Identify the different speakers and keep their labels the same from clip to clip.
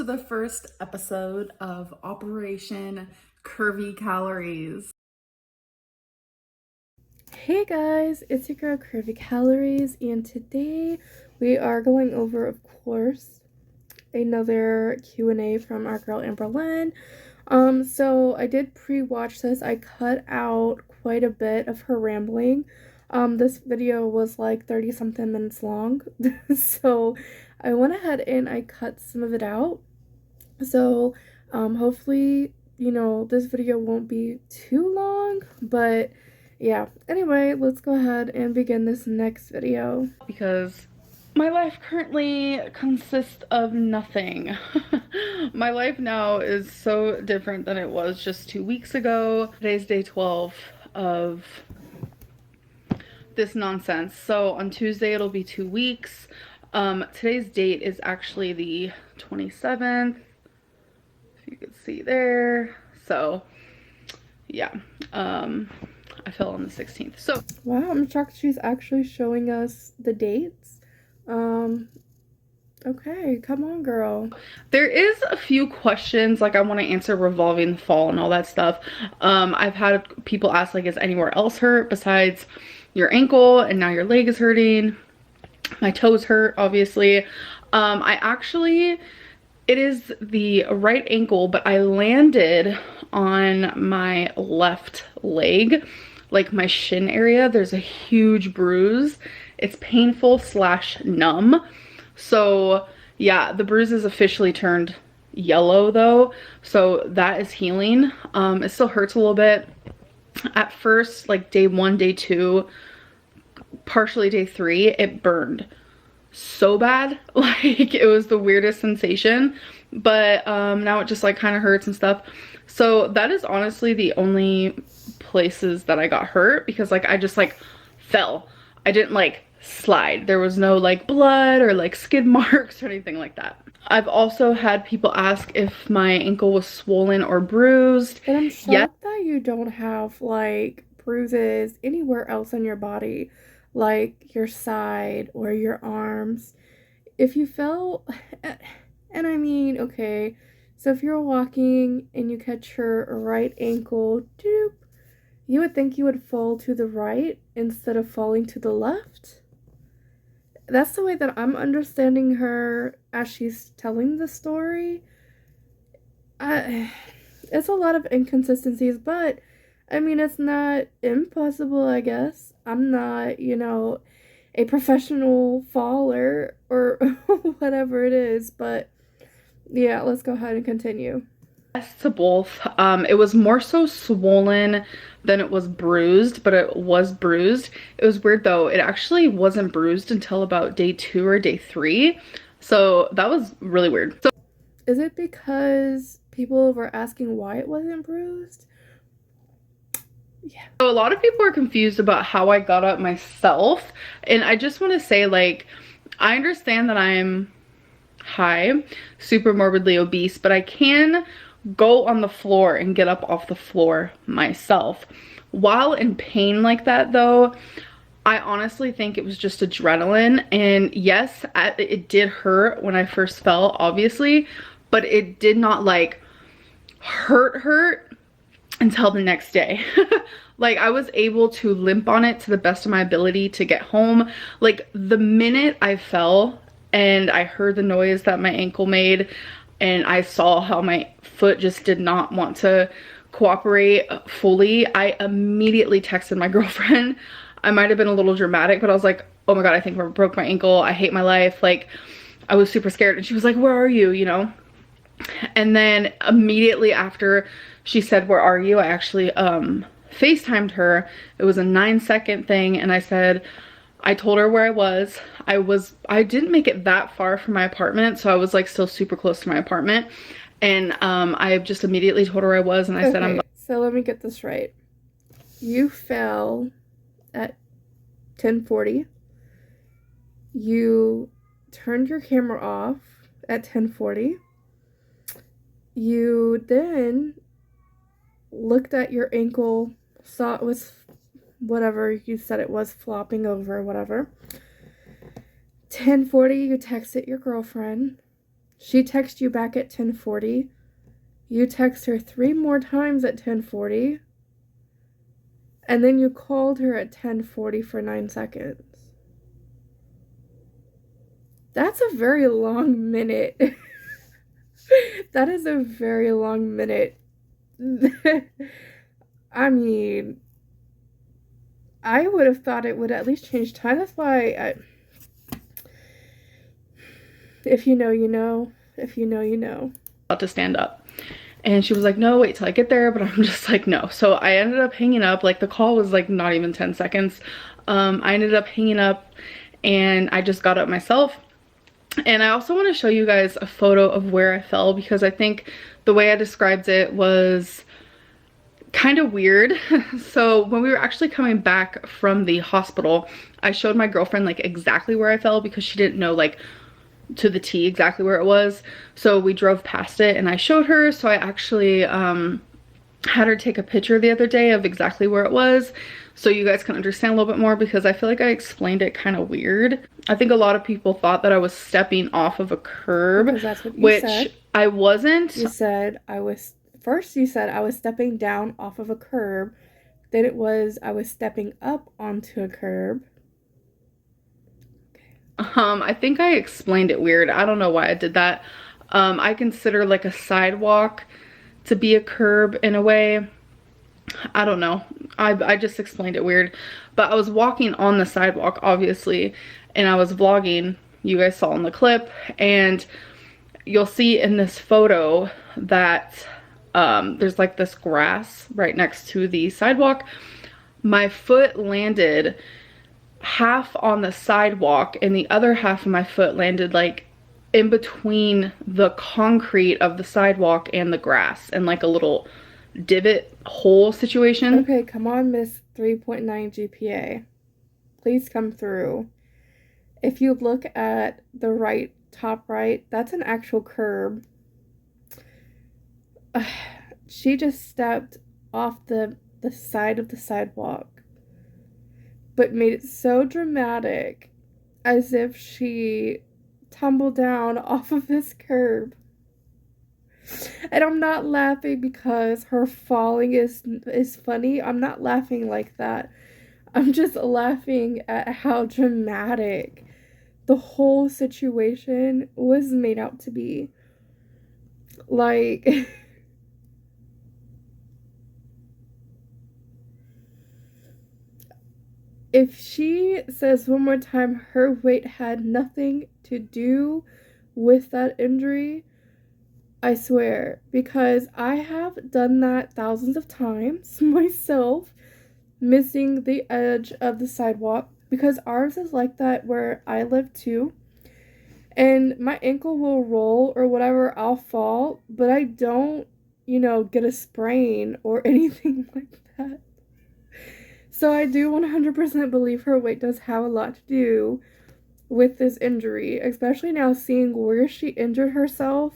Speaker 1: the first episode of Operation Curvy Calories.
Speaker 2: Hey guys, it's your girl Curvy Calories, and today we are going over, of course, another Q&A from our girl Amberlynn. So I did pre-watch this. I cut out quite a bit of her rambling. This video was like 30 something minutes long, so I went ahead and I cut some of it out. So hopefully, this video won't be too long, but yeah. Anyway, let's go ahead and begin this next video.
Speaker 1: Because my life currently consists of nothing. My life now is so different than it was just 2 weeks ago. Today's day 12 of this nonsense. So on Tuesday it'll be 2 weeks. Today's date is actually the 27th. If you could see there. So yeah. I fell on the 16th. So
Speaker 2: wow, I'm shocked she's actually showing us the dates. Okay, come on, girl.
Speaker 1: There is a few questions like I want to answer revolving the fall and all that stuff. I've had people ask, like, is anywhere else hurt besides your ankle, and now your leg is hurting. My toes hurt, obviously. It is the right ankle, but I landed on my left leg, like my shin area. There's a huge bruise. It's painful / numb. So yeah, the bruise is officially turned yellow though, so that is healing. It still hurts a little bit at first, like day 1, day 2, partially day 3. It burned so bad, like it was the weirdest sensation, but now it just like kind of hurts and stuff. So that is honestly the only places that I got hurt, because like I just like fell. I didn't like slide. There was no like blood or like skid marks or anything like that. I've also had people ask if my ankle was swollen or bruised.
Speaker 2: And I'm shocked that you don't have like bruises anywhere else on your body, like your side or your arms. If you fell, and I mean, okay, so if you're walking and you catch your right ankle, doop, you would think you would fall to the right instead of falling to the left. That's the way that I'm understanding her as she's telling the story. It's a lot of inconsistencies, but I mean, it's not impossible, I guess. I'm not, a professional faller or whatever it is, but yeah, let's go ahead and continue.
Speaker 1: Yes to both. It was more so swollen than it was bruised, but it was bruised. It was weird though. It actually wasn't bruised until about day 2 or day 3. So that was really weird. So
Speaker 2: is it because people were asking why it wasn't bruised? Yeah.
Speaker 1: So a lot of people are confused about how I got up myself. And I just want to say, like, I understand that I'm high, super morbidly obese, but I can go on the floor and get up off the floor myself. While in pain like that though, I honestly think it was just adrenaline. And yes, it did hurt when I first fell, obviously, but it did not like hurt until the next day. Like I was able to limp on it to the best of my ability to get home. Like the minute I fell and I heard the noise that my ankle made, and I saw how my foot just did not want to cooperate fully, I immediately texted my girlfriend. I might have been a little dramatic, but I was like, oh my god, I think I broke my ankle. I hate my life. Like, I was super scared. And she was like, where are you, And then immediately after she said, where are you, I actually FaceTimed her. It was a 9-second thing, and I told her where I was. I didn't make it that far from my apartment, so I was like still super close to my apartment. And I just immediately told her where I was, and I said, I'm...
Speaker 2: So let me get this right. You fell at 10:40. You turned your camera off at 10:40. You then looked at your ankle, saw it was whatever you said it was, flopping over, whatever. 10:40, you texted your girlfriend. She texts you back at 10:40. You text her 3 more times at 10:40. And then you called her at 10:40 for 9 seconds. That's a very long minute. That is a very long minute. I mean, I would have thought it would at least change time. That's why if you know, you know. If you know, you know.
Speaker 1: About to stand up. And she was like, no, wait till I get there. But I'm just like, no. So I ended up hanging up. Like, the call was like not even 10 seconds. I ended up hanging up and I just got up myself. And I also want to show you guys a photo of where I fell, because I think the way I described it was kind of weird. So when we were actually coming back from the hospital, I showed my girlfriend like exactly where I fell, because she didn't know like to the T exactly where it was. So we drove past it and I showed her. So I actually had her take a picture the other day of exactly where it was, so you guys can understand a little bit more, because I feel like I explained it kind of weird. I think a lot of people thought that I was stepping off of a curb,
Speaker 2: Because that's what you
Speaker 1: which
Speaker 2: said.
Speaker 1: I wasn't.
Speaker 2: You said I was, first you said I was stepping down off of a curb. Then it was I was stepping up onto a curb.
Speaker 1: I think I explained it weird. I don't know why I did that. I consider like a sidewalk to be a curb in a way. I don't know. I just explained it weird. But I was walking on the sidewalk, obviously, and I was vlogging. You guys saw in the clip, and you'll see in this photo that there's like this grass right next to the sidewalk. My foot landed half on the sidewalk and the other half of my foot landed like in between the concrete of the sidewalk and the grass, and like a little divot hole situation.
Speaker 2: Okay, come on, Miss 3.9 GPA. Please come through. If you look at the right, top right, that's an actual curb. She just stepped off the side of the sidewalk, but made it so dramatic as if she tumbled down off of this curb. And I'm not laughing because her falling is funny. I'm not laughing like that. I'm just laughing at how dramatic the whole situation was made out to be. Like, if she says one more time her weight had nothing to do with that injury, I swear, because I have done that thousands of times myself, missing the edge of the sidewalk, because ours is like that where I live too. And my ankle will roll or whatever, I'll fall, but I don't, get a sprain or anything like that. So I do 100% believe her weight does have a lot to do with this injury, especially now seeing where she injured herself.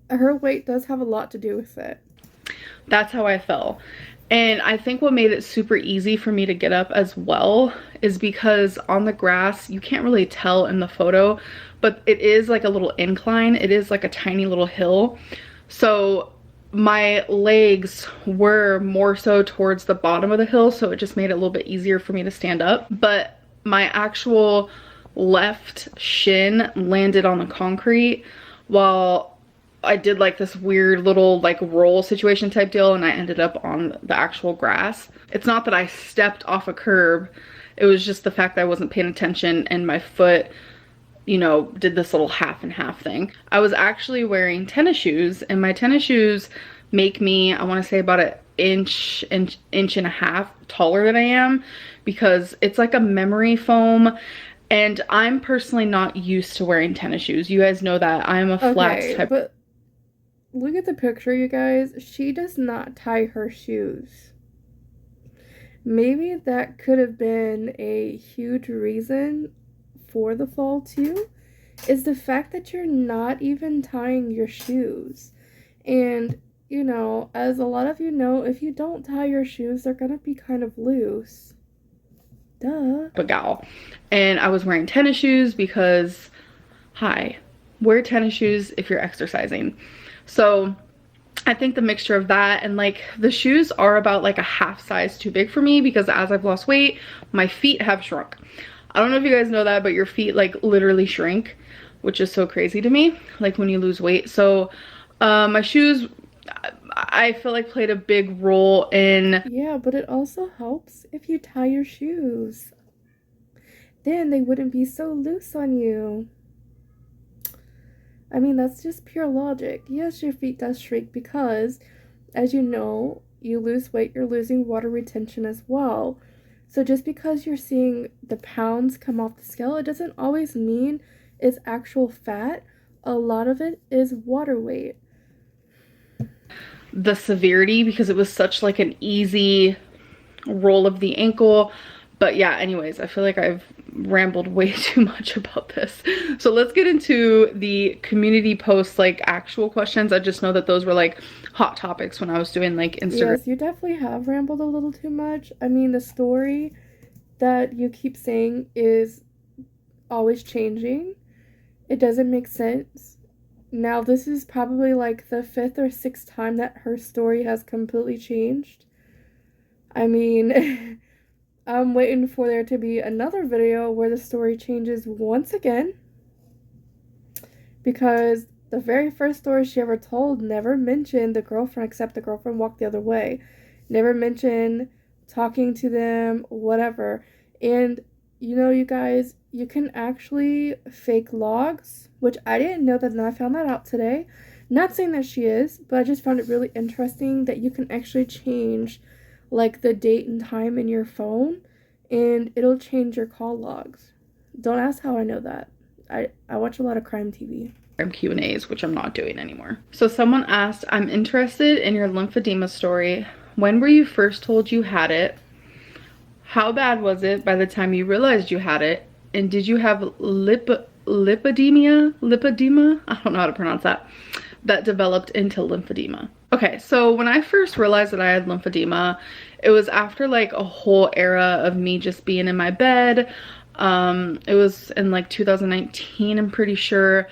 Speaker 2: Her weight does have a lot to do with it.
Speaker 1: That's how I fell. And I think what made it super easy for me to get up as well is because on the grass, you can't really tell in the photo, but it is like a little incline. It is like a tiny little hill. So my legs were more so towards the bottom of the hill, so it just made it a little bit easier for me to stand up. But my actual left shin landed on the concrete while I did like this weird little like roll situation type deal, and I ended up on the actual grass. It's not that I stepped off a curb. It was just the fact that I wasn't paying attention and my foot, did this little half and half thing. I was actually wearing tennis shoes, and my tennis shoes make me, I want to say about an inch and a half taller than I am, because it's like a memory foam. And I'm personally not used to wearing tennis shoes. You guys know that. I'm a flats type.
Speaker 2: But look at the picture, you guys. She does not tie her shoes. Maybe that could have been a huge reason for the fall too, is the fact that you're not even tying your shoes. And, as a lot of you know, if you don't tie your shoes, they're gonna be kind of loose. Duh.
Speaker 1: A gal. And I was wearing tennis shoes because, hi, wear tennis shoes if you're exercising. So I think the mixture of that and like the shoes are about like a half size too big for me, because as I've lost weight, my feet have shrunk. I don't know if you guys know that, but your feet like literally shrink, which is so crazy to me, like when you lose weight. So my shoes, I feel like played a big role in.
Speaker 2: Yeah, but it also helps if you tie your shoes. Then they wouldn't be so loose on you. I mean, that's just pure logic. Yes, your feet does shrink because, as you know, you lose weight, you're losing water retention as well. So just because you're seeing the pounds come off the scale, it doesn't always mean it's actual fat. A lot of it is water weight.
Speaker 1: The severity, because it was such like an easy roll of the ankle. But yeah, anyways, I feel like I've rambled way too much about this. So let's get into the community posts, like actual questions. I just know that those were like hot topics when I was doing like Instagram.
Speaker 2: Yes, you definitely have rambled a little too much. I mean, the story that you keep saying is always changing. It doesn't make sense. Now, this is probably like the 5th or 6th time that her story has completely changed. I mean, I'm waiting for there to be another video where the story changes once again, because the very first story she ever told never mentioned the girlfriend, except the girlfriend walked the other way. Never mentioned talking to them, whatever. And you know, you guys, you can actually fake logs, which I didn't know that, and I found that out today. Not saying that she is, but I just found it really interesting that you can actually change like the date and time in your phone, and it'll change your call logs. Don't ask how I know that. I watch a lot of crime TV.
Speaker 1: Q&As, which I'm not doing anymore. So someone asked, I'm interested in your lymphedema story. When were you first told you had it? How bad was it by the time you realized you had it? And did you have lipedema? I don't know how to pronounce that. That developed into lymphedema. Okay, so when I first realized that I had lymphedema, it was after like a whole era of me just being in my bed. It was in like 2019, I'm pretty sure.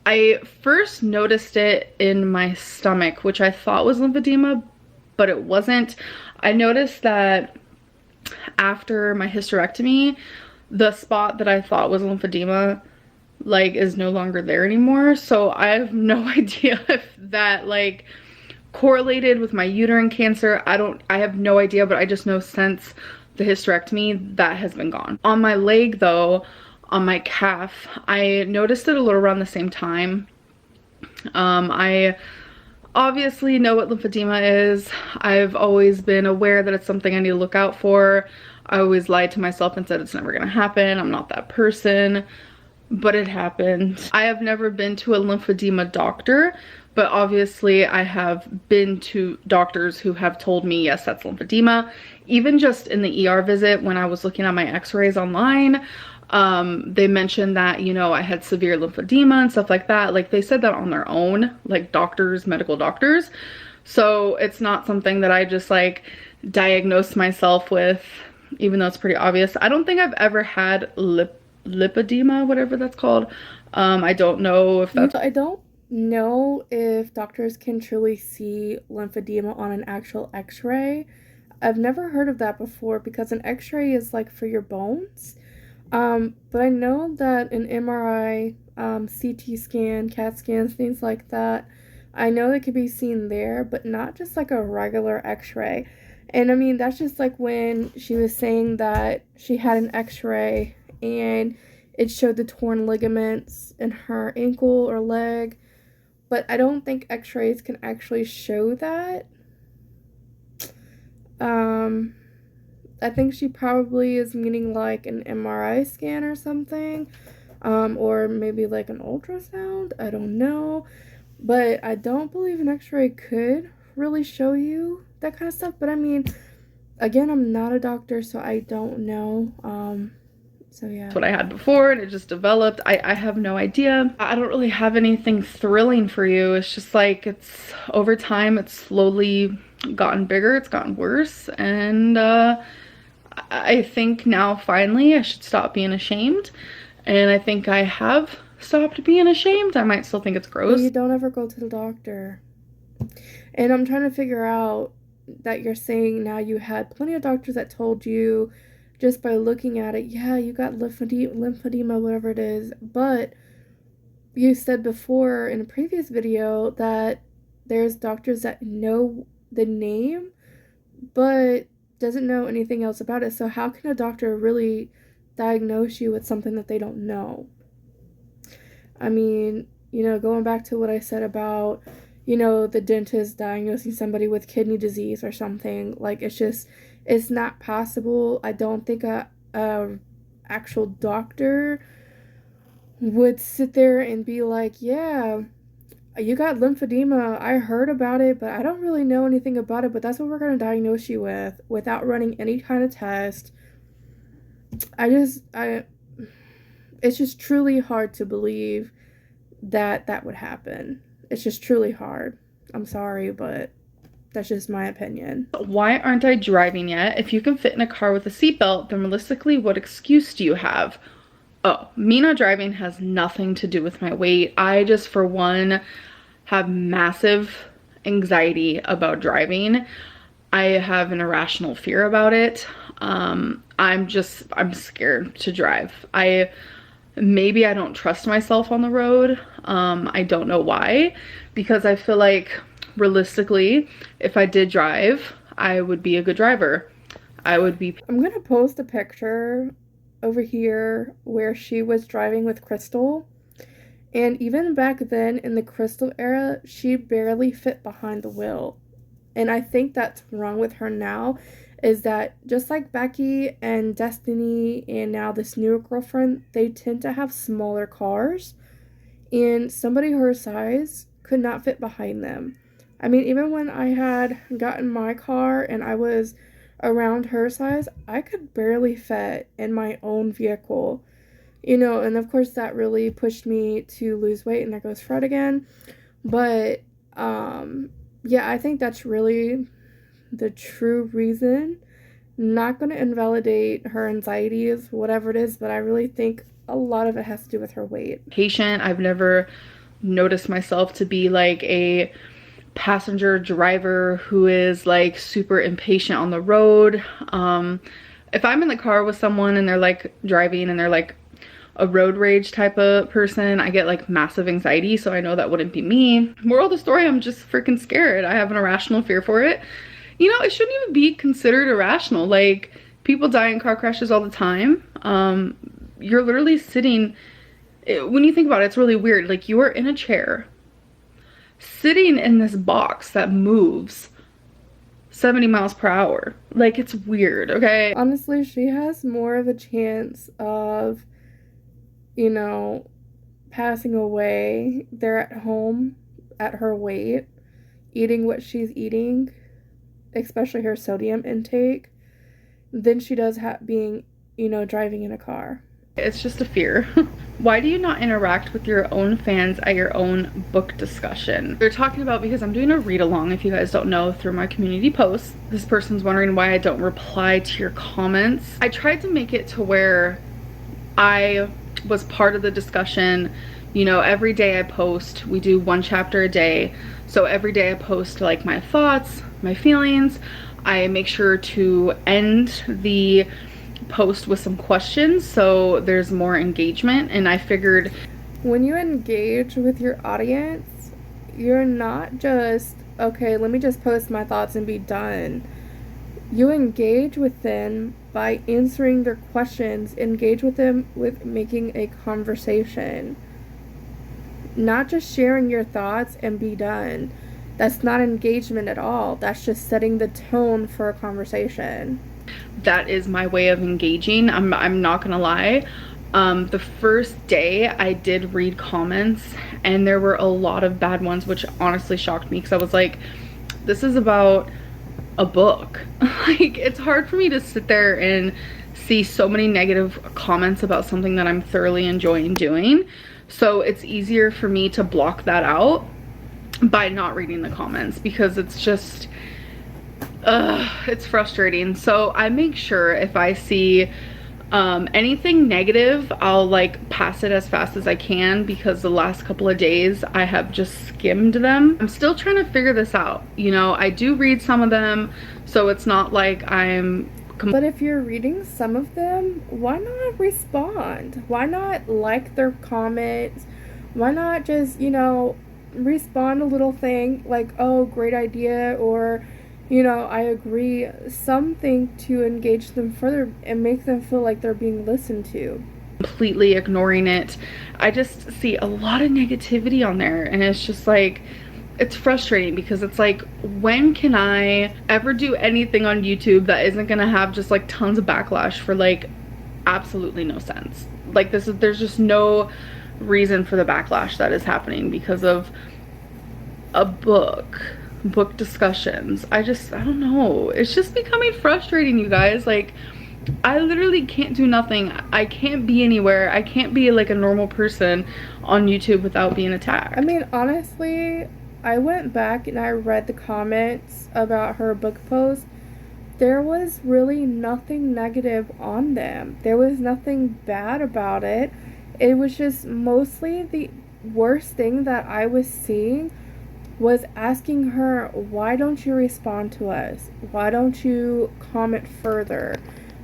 Speaker 1: I first noticed it in my stomach, which I thought was lymphedema, but it wasn't. I noticed that after my hysterectomy, the spot that I thought was lymphedema like is no longer there anymore. So I have no idea if that like correlated with my uterine cancer. I have no idea, but I just know since the hysterectomy that has been gone. On my leg though, on my calf, I noticed it a little around the same time. I obviously know what lymphedema is. I've always been aware that it's something I need to look out for. I always lied to myself and said it's never gonna happen. I'm not that person, but it happened. I have never been to a lymphedema doctor, but obviously I have been to doctors who have told me, yes, that's lymphedema. Even just in the ER visit when I was looking at my x-rays online, they mentioned that, you know, I had severe lymphedema and stuff like that. Like they said that on their own, like doctors, medical doctors. So it's not something that I just like diagnosed myself with, even though it's pretty obvious. I don't think I've ever had lipedema, whatever that's called. I don't know if that's...
Speaker 2: I don't know if doctors can truly see lymphedema on an actual x-ray. I've never heard of that before because an x-ray is like for your bones. But I know that an MRI, CT scan, CAT scans, things like that, I know they can be seen there, but not just like a regular x-ray. And I mean, that's just like when she was saying that she had an x-ray and it showed the torn ligaments in her ankle or leg. But I don't think x-rays can actually show that. I think she probably is meaning like an MRI scan or something, or maybe like an ultrasound. I don't know, but I don't believe an x-ray could really show you that kind of stuff. But I mean, again, I'm not a doctor, so I don't know. So yeah.
Speaker 1: That's what I had before and it just developed. I have no idea. I don't really have anything thrilling for you. It's just like, it's over time, it's slowly gotten bigger, it's gotten worse, and I think now finally I should stop being ashamed, and I think I have stopped being ashamed. I might still think it's
Speaker 2: But you
Speaker 1: gross.
Speaker 2: don't ever go to the doctor. And I'm trying to figure out that you're saying now you had plenty of doctors that told you just by looking at it, yeah, you got lymphedema, whatever it is. But you said before in a previous video that there's doctors that know the name but doesn't know anything else about it. So how can a doctor really diagnose you with something that they don't know? I mean, going back to what I said about, the dentist diagnosing somebody with kidney disease or something, like it's not possible. I don't think a actual doctor would sit there and be like, yeah, you got lymphedema. I heard about it, but I don't really know anything about it, but that's what we're going to diagnose you with without running any kind of test. I it's just truly hard to believe that that would happen. It's just truly hard. I'm sorry, but that's just my opinion.
Speaker 1: Why aren't I driving yet? If you can fit in a car with a seatbelt, then realistically, what excuse do you have? Oh, me not driving has nothing to do with my weight. I just, for one, have massive anxiety about driving. I have an irrational fear about it. I'm scared to drive. Maybe I don't trust myself on the road. I don't know why, because I feel like realistically, if I did drive, I would be a good driver.
Speaker 2: I'm gonna post a picture over here where she was driving with Crystal. And even back then in the Crystal era, she barely fit behind the wheel. And I think that's wrong with her now, is that just like Becky and Destiny and now this new girlfriend, they tend to have smaller cars. And somebody her size could not fit behind them. I mean, even when I had gotten my car and I was around her size, I could barely fit in my own vehicle. And of course that really pushed me to lose weight, and there goes Fred again. But yeah, I think that's really the true reason. Not going to invalidate her anxieties, whatever it is, but I really think a lot of it has to do with her weight.
Speaker 1: Patient. I've never noticed myself to be like a passenger driver who is like super impatient on the road. If I'm in the car with someone and they're like driving and they're like a road rage type of person, I get like massive anxiety, so I know that wouldn't be me. Moral of the story, I'm just freaking scared. I have an irrational fear for it. It shouldn't even be considered irrational. Like, people die in car crashes all the time. You're literally sitting, when you think about it, it's really weird. Like, you are in a chair sitting in this box that moves 70 miles per hour. Like, it's weird, okay?
Speaker 2: Honestly, she has more of a chance of, passing away there at home at her weight, eating what she's eating, especially her sodium intake, than she does being, driving in a car.
Speaker 1: It's just a fear. Why do you not interact with your own fans at your own book discussion? They're talking about, because I'm doing a read along, if you guys don't know, through my community posts. This person's wondering why I don't reply to your comments. I tried to make it to where I was part of the discussion. Every day I post. We do one chapter a day. So every day I post like my thoughts, my feelings. I make sure to end the post with some questions so there's more engagement. And I figured,
Speaker 2: when you engage with your audience, you're not just, okay, let me just post my thoughts and be done. You engage with them by answering their questions. Engage with them with making a conversation, not just sharing your thoughts and be done. That's not engagement at all. That's just setting the tone for a conversation.
Speaker 1: that is my way of engaging. I'm not gonna lie. The first day I did read comments and there were a lot of bad ones, which honestly shocked me, because I was like, this is about a book. Like, it's hard for me to sit there and see so many negative comments about something that I'm thoroughly enjoying doing. So it's easier for me to block that out by not reading the comments, because it's just it's frustrating. So I make sure if I see Anything negative, I'll like pass it as fast as I can because the last couple of days I have just skimmed them. I'm still trying to figure this out. You know, I do read some of them, so it's not like I'm...
Speaker 2: But if you're reading some of them, why not respond? Why not like their comments? Why not just, you know, respond a little thing like, oh, great idea, or, you know, I agree, something to engage them further and make them feel like they're being listened to.
Speaker 1: Completely ignoring it. I just see a lot of negativity on there, and it's just like, it's frustrating because it's like, when can I ever do anything on YouTube that isn't gonna have just like tons of backlash for like absolutely no sense? Like, there's just no reason for the backlash that is happening because of a book discussions. I don't know, it's just becoming frustrating, you guys. Like, I literally can't do nothing. I can't be anywhere. I can't be like a normal person on YouTube without being attacked.
Speaker 2: I mean, honestly, I went back and I read the comments about her book post. There was really nothing negative on them. There was nothing bad about it. It was just mostly the worst thing that I was seeing was asking her, why don't you respond to us? Why don't you comment further?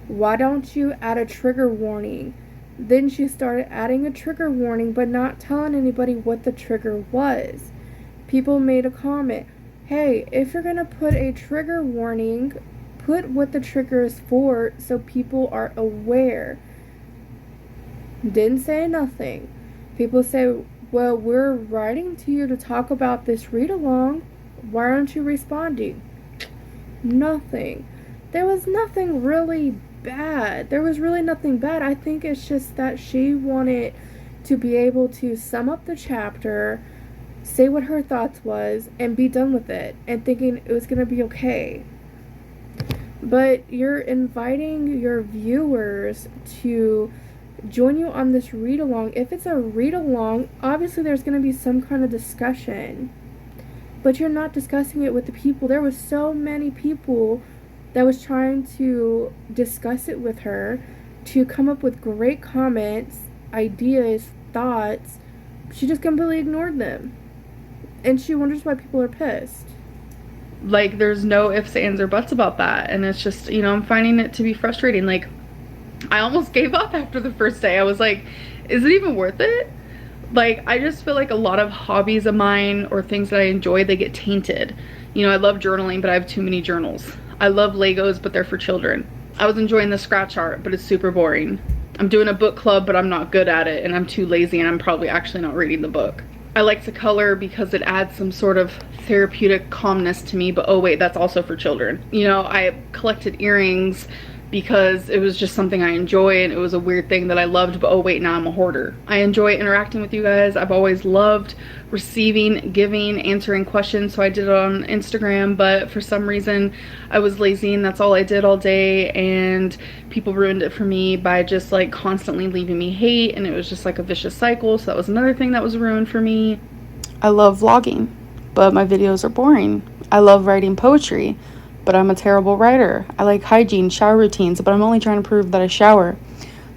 Speaker 2: Why don't you add a trigger warning? Then she started adding a trigger warning but not telling anybody what the trigger was. People made a comment, hey, if you're gonna put a trigger warning, put what the trigger is for so people are aware. Didn't say nothing. People say, well, we're writing to you to talk about this read along. Why aren't you responding? Nothing. There was nothing really bad. There was really nothing bad. I think it's just that she wanted to be able to sum up the chapter, say what her thoughts was, and be done with it, and thinking it was gonna be okay. But you're inviting your viewers to join you on this read along. If it's a read along, obviously there's going to be some kind of discussion, but you're not discussing it with the people. There was so many people that was trying to discuss it with her, to come up with great comments, ideas, thoughts. She just completely ignored them, and she wonders why people are pissed.
Speaker 1: Like, there's no ifs, ands, or buts about that, and it's just, you know, I'm finding it to be frustrating. Like, I almost gave up after the first day. I was like, is it even worth it? Like, I just feel like a lot of hobbies of mine or things that I enjoy, they get tainted. You know, I love journaling, but I have too many journals. I love Legos, but they're for children. I was enjoying the scratch art, but it's super boring. I'm doing a book club, but I'm not good at it, and I'm too lazy, and I'm probably actually not reading the book. I like to color because it adds some sort of therapeutic calmness to me, but oh wait, that's also for children. You know, I collected earrings because it was just something I enjoy, and it was a weird thing that I loved, but oh wait, now I'm a hoarder. I enjoy interacting with you guys. I've always loved receiving, giving, answering questions, so I did it on Instagram, but for some reason I was lazy and that's all I did all day, and people ruined it for me by just like constantly leaving me hate, and it was just like a vicious cycle. So that was another thing that was ruined for me. I love vlogging, but my videos are boring. I love writing poetry, but I'm a terrible writer. I like hygiene, shower routines, but I'm only trying to prove that I shower.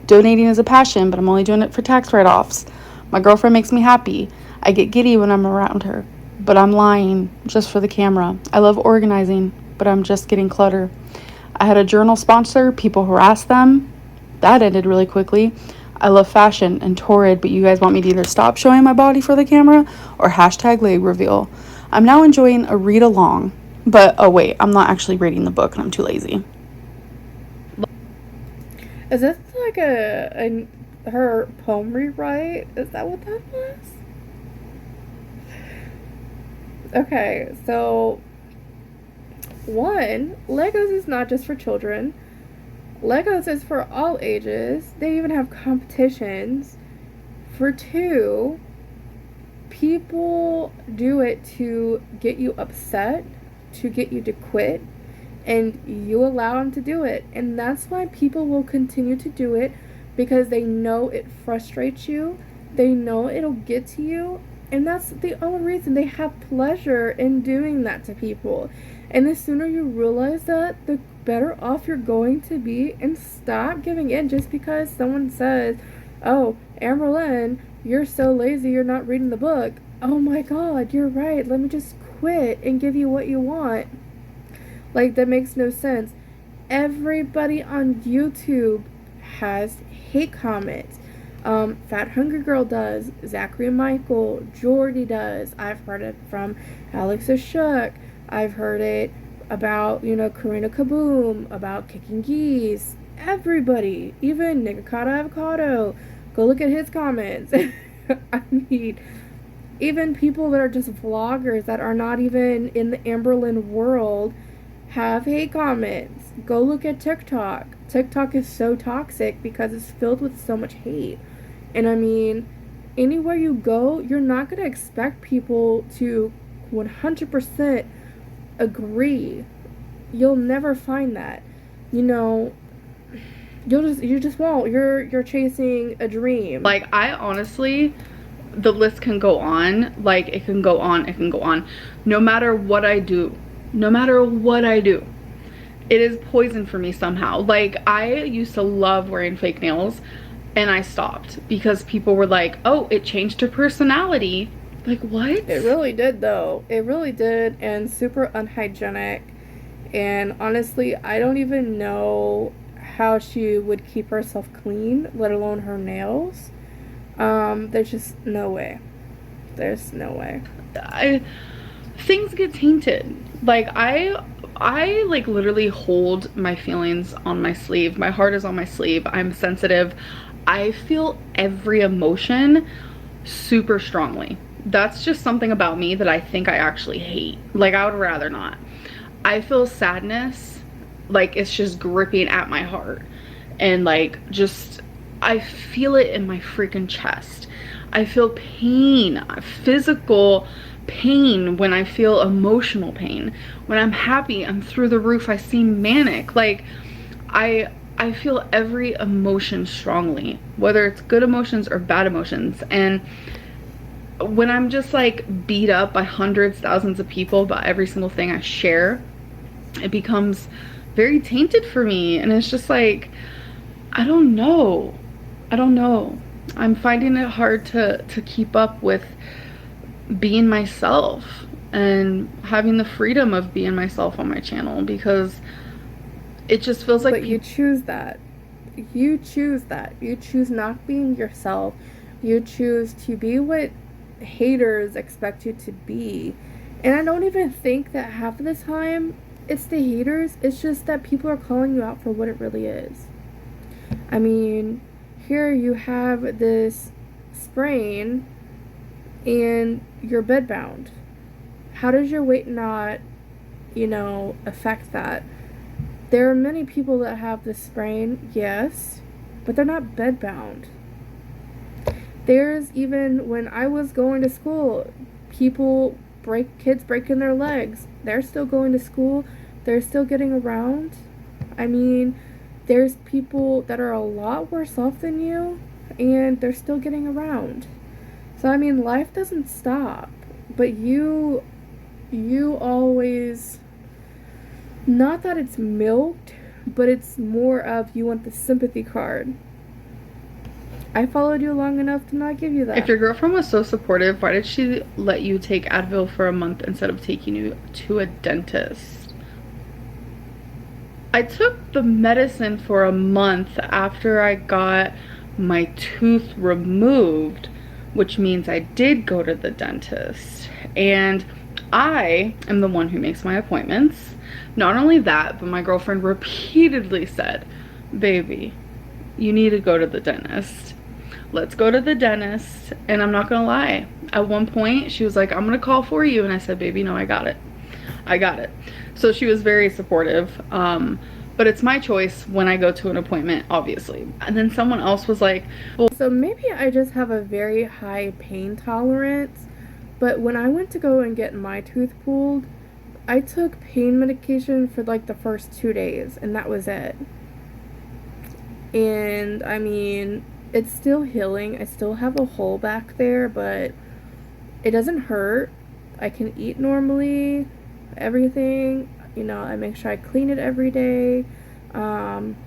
Speaker 1: Donating is a passion, but I'm only doing it for tax write-offs. My girlfriend makes me happy. I get giddy when I'm around her, but I'm lying just for the camera. I love organizing, but I'm just getting clutter. I had a journal sponsor, people harassed them. That ended really quickly. I love fashion and torrid, but you guys want me to either stop showing my body for the camera or hashtag leg reveal. I'm now enjoying a read along. But, oh wait, I'm not actually reading the book and I'm too lazy.
Speaker 2: Is this like her poem rewrite? Is that what that was? Okay, so one, Legos is not just for children. Legos is for all ages. They even have competitions. For two, people do it to get you upset, to get you to quit, and you allow them to do it. And that's why people will continue to do it, because they know it frustrates you, they know it'll get to you, And that's the only reason they have pleasure in doing that to people. And the sooner you realize that, the better off you're going to be. And stop giving in just because someone says, oh, Amberlynn, you're so lazy, you're not reading the book. Oh my god, you're right. Let me just quit and give you what you want. Like, that makes no sense. Everybody on YouTube has hate comments. Fat Hungry Girl does. Zachary Michael. Jordy does. I've heard it from Alex Ashok. I've heard it about, Karina Kaboom, about Kicking Geese. Everybody. Even Nikocado Avocado. Go look at his comments. I mean, even people that are just vloggers that are not even in the Amberlynn world have hate comments. Go look at TikTok. TikTok is so toxic because it's filled with so much hate. And I mean, anywhere you go, you're not going to expect people to 100% agree. You'll never find that. You just won't. You're chasing a dream.
Speaker 1: Like, I honestly, the list can go on. Like, it can go on, it can go on. No matter what I do, it is poison for me somehow. Like, I used to love wearing fake nails and I stopped because people were like, oh, it changed her personality. Like, what?
Speaker 2: It really did, though. It really did, and super unhygienic. And honestly, I don't even know how she would keep herself clean, let alone her nails. There's just no way. There's no way.
Speaker 1: Things get tainted. Like, I like literally hold my feelings on my sleeve. My heart is on my sleeve. I'm sensitive. I feel every emotion super strongly. That's just something about me that I think I actually hate. Like, I would rather not. I feel sadness, like it's just gripping at my heart. And like, just, I feel it in my freaking chest. I feel pain, physical pain when I feel emotional pain. When I'm happy, I'm through the roof. I seem manic. Like, I feel every emotion strongly, whether it's good emotions or bad emotions. And when I'm just like beat up by hundreds, thousands of people about every single thing I share, it becomes very tainted for me. And it's just like, I don't know. I'm finding it hard to keep up with being myself and having the freedom of being myself on my channel, because it just feels like...
Speaker 2: But you choose that. You choose that. You choose not being yourself. You choose to be what haters expect you to be. And I don't even think that half of the time it's the haters. It's just that people are calling you out for what it really is. I mean, here you have this sprain and you're bedbound. How does your weight not, affect that? There are many people that have this sprain, yes, but they're not bedbound. There's even, when I was going to school, kids breaking their legs. They're still going to school. They're still getting around. I mean, there's people that are a lot worse off than you, and they're still getting around. So, I mean, life doesn't stop. But you always... Not that it's milked, but it's more of you want the sympathy card. I followed you long enough to not give you that.
Speaker 1: If your girlfriend was so supportive, why did she let you take Advil for a month instead of taking you to a dentist? I took the medicine for a month after I got my tooth removed, which means I did go to the dentist. And I am the one who makes my appointments. Not only that, but my girlfriend repeatedly said, baby, you need to go to the dentist. Let's go to the dentist. And I'm not gonna lie, at one point she was like, I'm gonna call for you. And I said, baby, no, I got it. So she was very supportive. But it's my choice when I go to an appointment, obviously. And then someone else was like, well,
Speaker 2: so maybe I just have a very high pain tolerance. But when I went to go and get my tooth pulled, I took pain medication for like the first 2 days, and that was it. And I mean, it's still healing. I still have a hole back there, but it doesn't hurt. I can eat normally, everything. You know, I make sure I clean it every day. Um,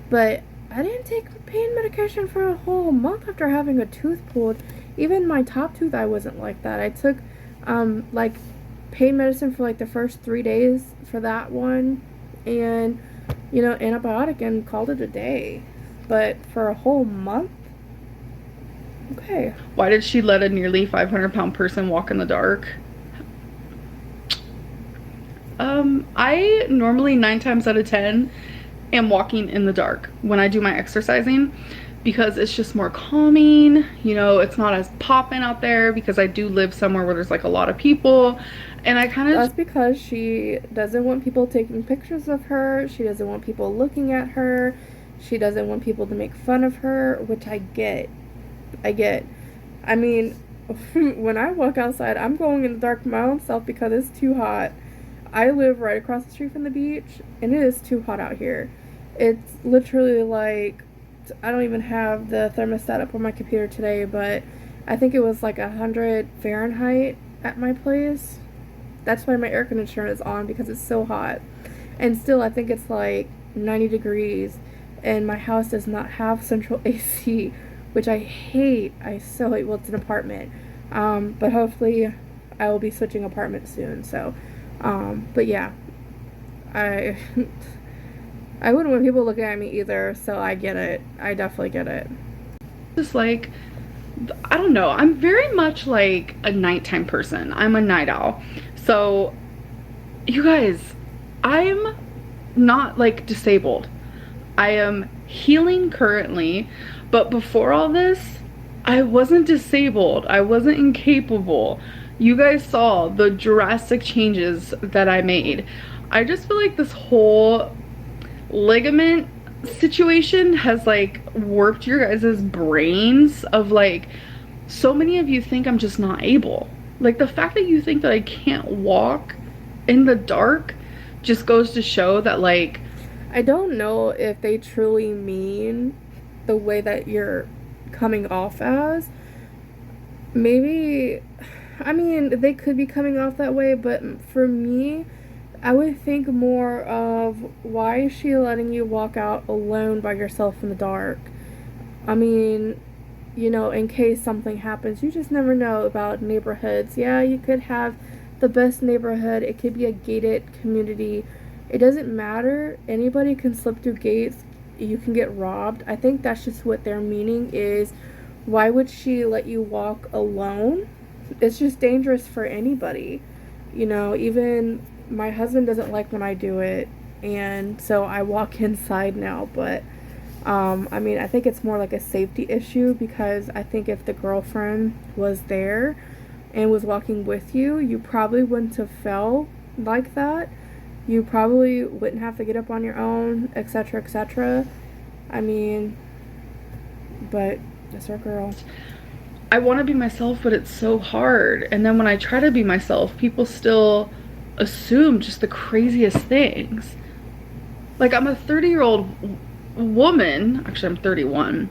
Speaker 2: but I didn't take pain medication for a whole month after having a tooth pulled. Even my top tooth, I wasn't like that. I took like pain medicine for like the first 3 days for that one, and you know, antibiotic, and called it a day. But for a whole month, okay.
Speaker 1: Why did she let a nearly 500-pound person walk in the dark? I normally 9 times out of 10 am walking in the dark when I do my exercising, because it's just more calming. You know, it's not as popping out there because I do live somewhere where there's like a lot of people, and I kind of...
Speaker 2: That's because she doesn't want people taking pictures of her. She doesn't want people looking at her. She doesn't want people to make fun of her, which I get. I get. I mean, when I walk outside, I'm going in the dark my own self because it's too hot. I live right across the street from the beach, and it is too hot out here. It's literally like, I don't even have the thermostat up on my computer today, but I think it was like 100 Fahrenheit at my place. That's why my air conditioner is on, because it's so hot. And still, I think it's like 90 degrees, and my house does not have central AC, which I hate. I so hate. Well, it's an apartment. But hopefully I will be switching apartments soon. So, but yeah, I I wouldn't want people looking at me either. So I get it. I definitely get it.
Speaker 1: just like, I don't know, I'm very much like a nighttime person. I'm a night owl. So you guys, I'm not like disabled. I am healing currently, but before all this, I wasn't disabled. I wasn't incapable. You guys saw the drastic changes that I made. I just feel like this whole ligament situation has like warped your guys' brains of like, so many of you think I'm just not able. Like the fact that you think that I can't walk in the dark just goes to show that like,
Speaker 2: I don't know if they truly mean the way that you're coming off as. Maybe, I mean, they could be coming off that way, but for me, I would think more of, why is she letting you walk out alone by yourself in the dark? I mean, you know, in case something happens, you just never know about neighborhoods. Yeah, you could have the best neighborhood, it could be a gated community. It doesn't matter. Anybody can slip through gates. You can get robbed. I think that's just what their meaning is. Why would she let you walk alone? It's just dangerous for anybody. You know, even my husband doesn't like when I do it, and so I walk inside now. But I mean, I think it's more like a safety issue, because I think if the girlfriend was there and was walking with you, you probably wouldn't have felt like that. You probably wouldn't have to get up on your own, etc., etc. I mean, but that's our girl.
Speaker 1: I want to be myself, but it's so hard. And then when I try to be myself, people still assume just the craziest things. Like, I'm a 30-year-old woman. Actually, I'm 31.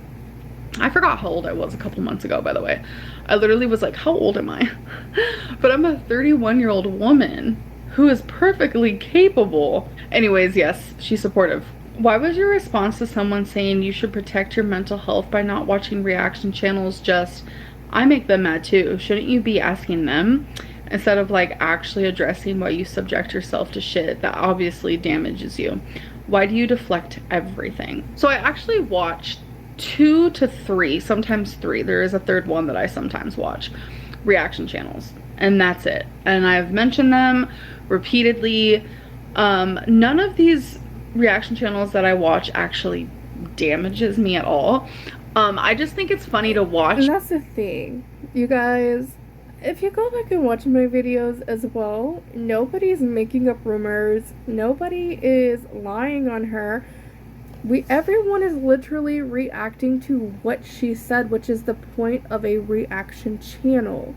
Speaker 1: I forgot how old I was a couple months ago, by the way. I literally was like, how old am I? But I'm a 31-year-old woman who is perfectly capable. Anyways, yes, she's supportive. Why was your response to someone saying you should protect your mental health by not watching reaction channels just, I make them mad too? Shouldn't you be asking them instead of like actually addressing why you subject yourself to shit that obviously damages you? Why do you deflect everything? So I actually watched 2 to 3, sometimes 3. There is a third one that I sometimes watch, reaction channels, and that's it. And I've mentioned them repeatedly. None of these reaction channels that I watch actually damages me at all. I just think it's funny to watch.
Speaker 2: And that's the thing, you guys. If you go back and watch my videos as well, nobody's making up rumors. Nobody is lying on her. Everyone is literally reacting to what she said, which is the point of a reaction channel.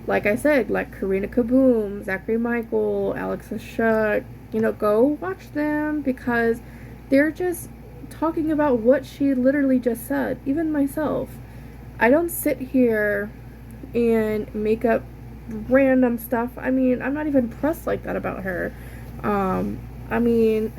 Speaker 2: Like I said, like Karina Kaboom, Zachary Michael, Alexa Shuck, you know, go watch them, because they're just talking about what she literally just said. Even myself, I don't sit here and make up random stuff. I mean, I'm not even pressed like that about her. I mean,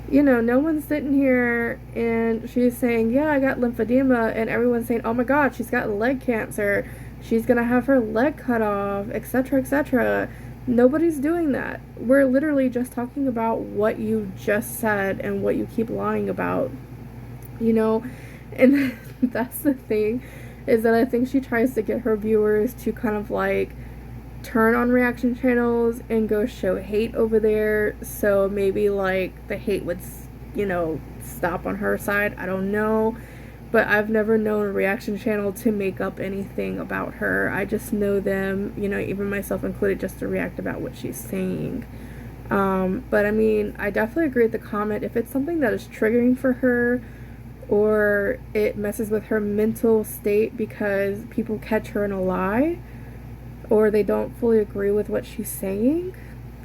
Speaker 2: no one's sitting here and she's saying, yeah, I got lymphedema, and everyone's saying, oh my god, she's got leg cancer, she's gonna have her leg cut off, etc., etc. Nobody's doing that. We're literally just talking about what you just said and what you keep lying about, and that's the thing, is that I think she tries to get her viewers to kind of like turn on reaction channels and go show hate over there, so maybe like the hate would stop on her side. I don't know, but I've never known a reaction channel to make up anything about her. I just know them, even myself included, just to react about what she's saying. But I mean, I definitely agree with the comment. If it's something that is triggering for her, or it messes with her mental state because people catch her in a lie, or they don't fully agree with what she's saying,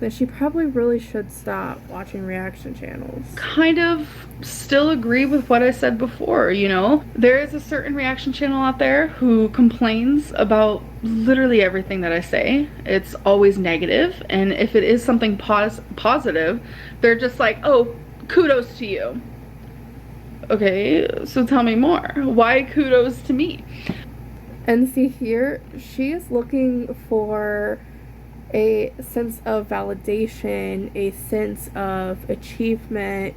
Speaker 2: then she probably really should stop watching reaction channels.
Speaker 1: Kind of still agree with what I said before, There is a certain reaction channel out there who complains about literally everything that I say. It's always negative, and if it is something positive, they're just like, oh, kudos to you. Okay, so tell me more. Why kudos to me?
Speaker 2: And see here, she is looking for a sense of validation, a sense of achievement.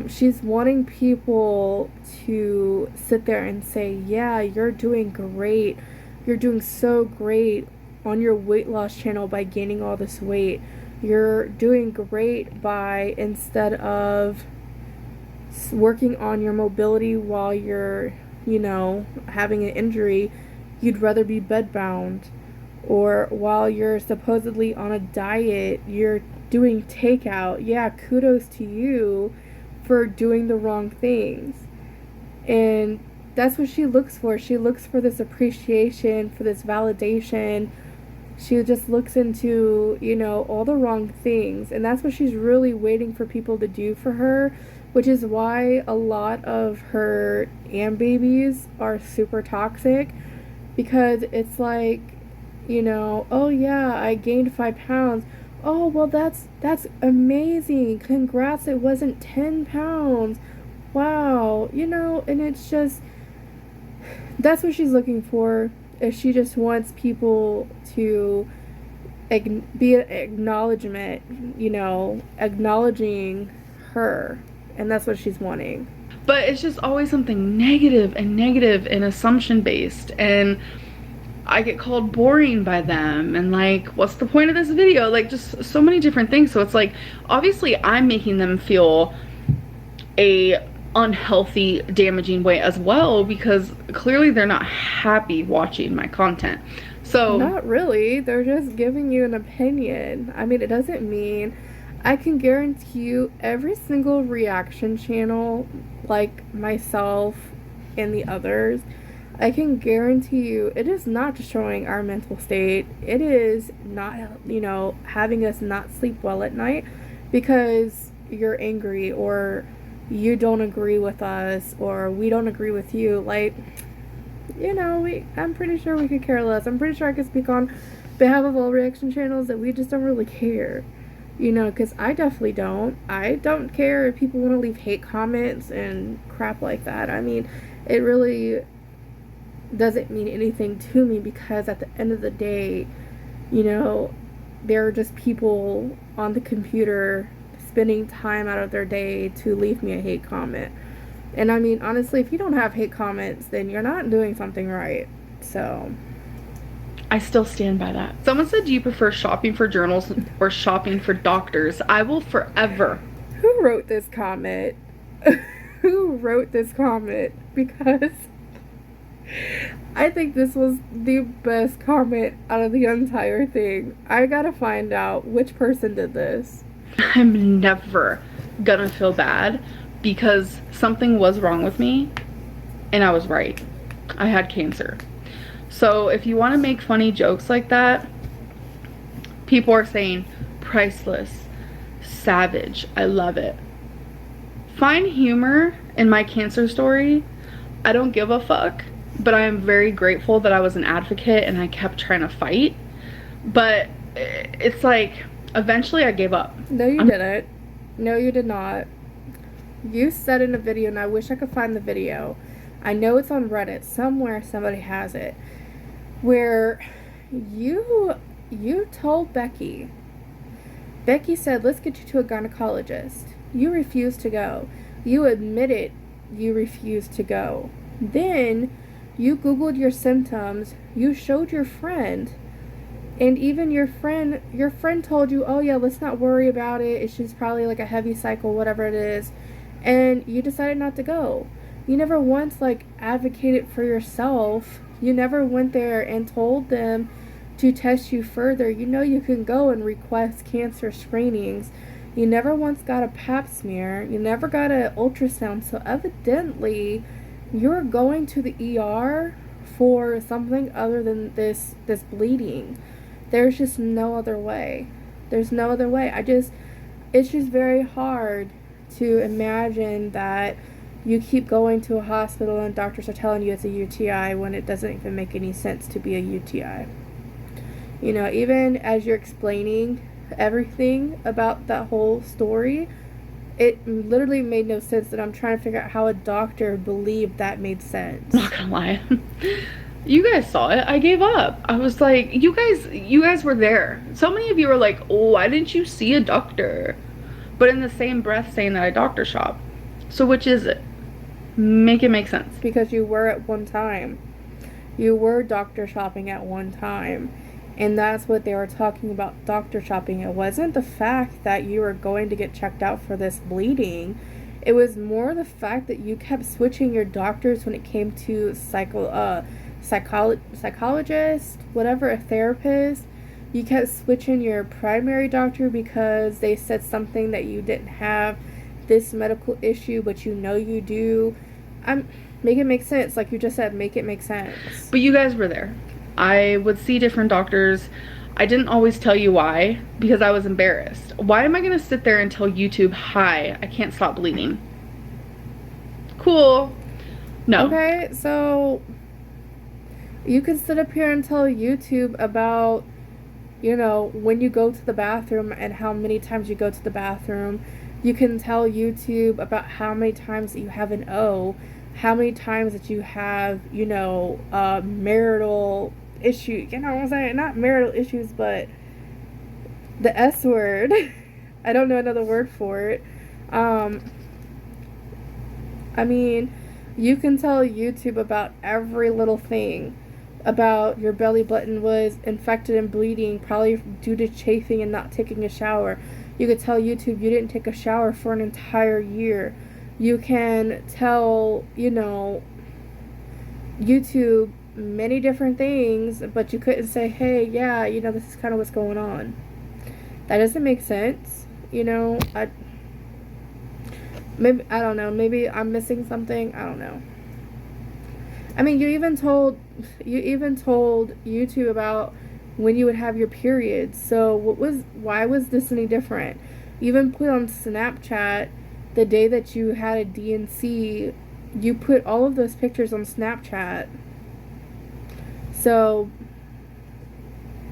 Speaker 2: She's wanting people to sit there and say, yeah, you're doing great. You're doing so great on your weight loss channel by gaining all this weight. You're doing great by, instead of working on your mobility while you're having an injury, you'd rather be bedbound. Or while you're supposedly on a diet, you're doing takeout. Yeah, kudos to you for doing the wrong things. And that's what she looks for. She looks for this appreciation, for this validation. She just looks into, all the wrong things. And that's what she's really waiting for people to do for her, which is why a lot of her babies are super toxic, because it's like, oh yeah, I gained 5 pounds. Oh, well, that's amazing. Congrats, it wasn't 10 pounds. Wow, and it's just, that's what she's looking for. Is she just wants people to be an acknowledgement, acknowledging her. And that's what she's wanting.
Speaker 1: But it's just always something negative and assumption based, and I get called boring by them, and like, what's the point of this video? Like, just so many different things. So it's like, obviously I'm making them feel a unhealthy, damaging way as well, because clearly they're not happy watching my content. So
Speaker 2: not really, they're just giving you an opinion. I mean, it doesn't mean, I can guarantee you every single reaction channel, like myself and the others, I can guarantee you it is not destroying our mental state. It is not, having us not sleep well at night because you're angry, or you don't agree with us, or we don't agree with you. Like, I'm pretty sure we could care less. I'm pretty sure I could speak on behalf of all reaction channels that we just don't really care. Because I definitely don't. I don't care if people want to leave hate comments and crap like that. I mean, it really doesn't mean anything to me, because at the end of the day, there are just people on the computer spending time out of their day to leave me a hate comment. And I mean, honestly, if you don't have hate comments, then you're not doing something right. So
Speaker 1: I still stand by that. Someone said, do you prefer shopping for journals or shopping for doctors? I will forever.
Speaker 2: Who wrote this comment? Who wrote this comment? Because I think this was the best comment out of the entire thing. I gotta find out which person did this.
Speaker 1: I'm never gonna feel bad because something was wrong with me and I was right. I had cancer. So if you want to make funny jokes like that, people are saying priceless, savage, I love it. Find humor in my cancer story. I don't give a fuck. but I am very grateful that I was an advocate and I kept trying to fight. But it's like, eventually I gave up.
Speaker 2: No, you didn't. No, you did not. You said in a video, and I wish I could find the video. I know it's on Reddit. Somewhere somebody has it. Where you told Becky. Becky said, let's get you to a gynecologist. You refused to go. You admitted you refused to go. Then you Googled your symptoms. You showed your friend. And even your friend told you, oh yeah, let's not worry about it. It's just probably like a heavy cycle, whatever it is. And you decided not to go. You never once like advocated for yourself. You never went there and told them to test you further. You know you can go and request cancer screenings. You never once got a pap smear. You never got an ultrasound. So evidently you're going to the ER for something other than this bleeding. There's just no other way. There's no other way. It's just very hard to imagine that you keep going to a hospital and doctors are telling you it's a UTI when it doesn't even make any sense to be a UTI. You know, even as you're explaining everything about that whole story, it literally made no sense, that I'm trying to figure out how a doctor believed that made sense.
Speaker 1: I'm not gonna lie. You guys saw it. I gave up. I was like, you guys were there. So many of you were like, oh, why didn't you see a doctor? But in the same breath saying that I doctor shop. So which is it? Make it make sense.
Speaker 2: Because you were at one time. You were doctor shopping at one time. And that's what they were talking about, doctor shopping. It wasn't the fact that you were going to get checked out for this bleeding. It was more the fact that you kept switching your doctors when it came to psychologist, whatever, a therapist. You kept switching your primary doctor because they said something that you didn't have this medical issue, but you know you do. Make it make sense. Like you just said, make it make sense.
Speaker 1: But you guys were there. I would see different doctors. I didn't always tell you why, because I was embarrassed. Why am I gonna sit there and tell YouTube, hi, I can't stop bleeding? Cool. No.
Speaker 2: Okay, so you can sit up here and tell YouTube about, you know, when you go to the bathroom and how many times you go to the bathroom. You can tell YouTube about how many times that you have an O, how many times that you have, you know, marital issue. You know what I'm saying? Not marital issues, but the S word. I don't know another word for it. I mean, you can tell YouTube about every little thing. About your belly button was infected and bleeding, probably due to chafing and not taking a shower. You could tell YouTube you didn't take a shower for an entire year. You can tell, you know, YouTube many different things, but you couldn't say, hey, yeah, you know, this is kind of what's going on. That doesn't make sense. You know, I don't know, maybe I'm missing something. I don't know. I mean, you even told YouTube about when you would have your periods. So why was this any different? You even put on Snapchat the day that you had a DNC. You put all of those pictures on Snapchat. So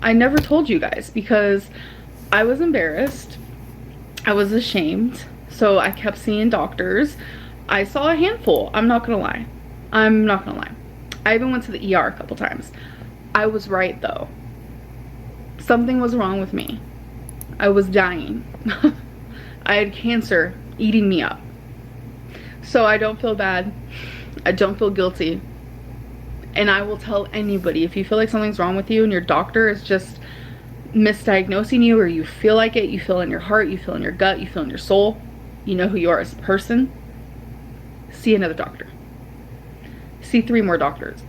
Speaker 1: I never told you guys because I was embarrassed. I was ashamed. So I kept seeing doctors. I saw a handful. I'm not gonna lie. I even went to the ER a couple times. I was right though. Something was wrong with me. I was dying. I had cancer eating me up. So I don't feel bad. I don't feel guilty. And I will tell anybody, if you feel like something's wrong with you and your doctor is just misdiagnosing you, or you feel like it, you feel in your heart, you feel in your gut, you feel in your soul, you know who you are as a person, see another doctor. See 3 more doctors.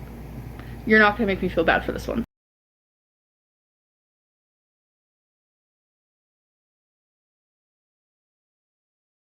Speaker 1: You're not gonna make me feel bad for this one.